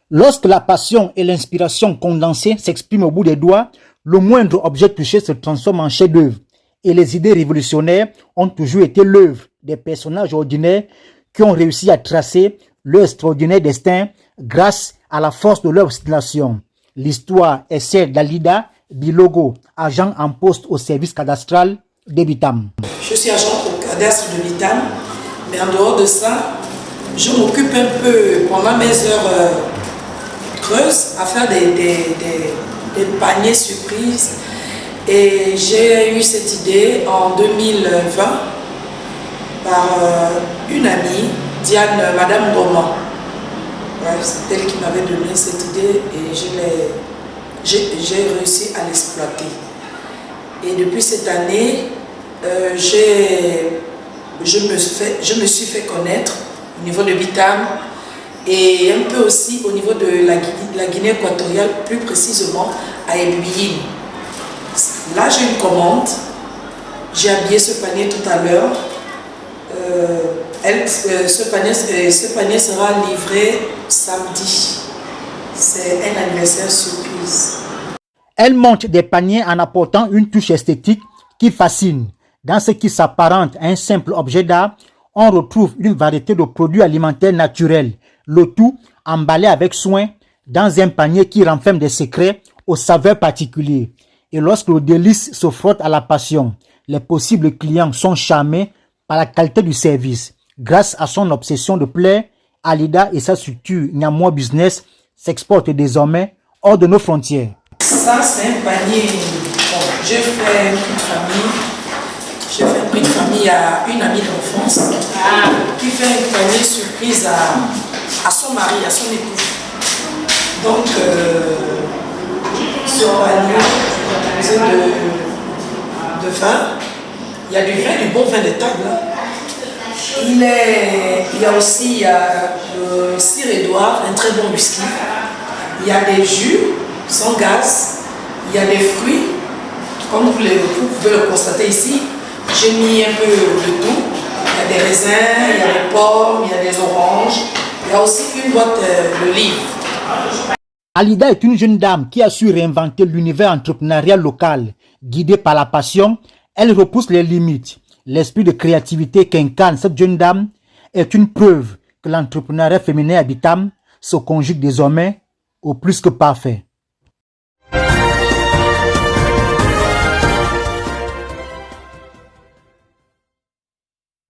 Lorsque la passion et l'inspiration condensées s'expriment au bout des doigts, le moindre objet touché se transforme en chef-d'œuvre. Et les idées révolutionnaires ont toujours été l'œuvre des personnages ordinaires qui ont réussi à tracer leur extraordinaire destin grâce à la force de leur obstination. L'histoire est celle d'Alida Bilogo, agent en poste au service cadastral de Bitam. Je suis agent au cadastre de Bitam, mais en dehors de ça, je m'occupe un peu pendant mes heures creuses à faire des paniers surprises. Et j'ai eu cette idée en 2020 par une amie, Diane, Madame Roman. C'est elle qui m'avait donné cette idée et j'ai réussi à l'exploiter. Et depuis cette année, je me suis fait connaître au niveau de Bitam et un peu aussi au niveau de la Guinée équatoriale, plus précisément à Ebouyin. Là, j'ai une commande. J'ai habillé ce panier tout à l'heure. Ce panier sera livré samedi. C'est un anniversaire surprise. Elle monte des paniers en apportant une touche esthétique qui fascine. Dans ce qui s'apparente à un simple objet d'art, on retrouve une variété de produits alimentaires naturels, le tout emballé avec soin dans un panier qui renferme des secrets aux saveurs particulières. Et lorsque le délice se frotte à la passion, les possibles clients sont charmés par la qualité du service. Grâce à son obsession de plaire, Alida et sa structure Nyamwa Business s'exportent désormais hors de nos frontières. Ça, c'est un panier. Bon, j'ai fait un prix de famille. J'ai fait un prix de famille à une amie d'enfance qui fait un panier surprise à son mari, à son époux. Donc, ce panier est composé de vin. Il y a du vin, du bon vin de table. Il y a aussi le Sir Edouard, un très bon whisky. Il y a des jus sans gaz. Il y a des fruits. Comme vous pouvez le constater ici, j'ai mis un peu de tout. Il y a des raisins, il y a des pommes, il y a des oranges. Il y a aussi une boîte de livres. Alida est une jeune dame qui a su réinventer l'univers entrepreneurial local. Guidée par la passion, elle repousse les limites. L'esprit de créativité qu'incarne cette jeune dame est une preuve que l'entrepreneuriat féminin à Bitam se conjugue désormais au plus que parfait.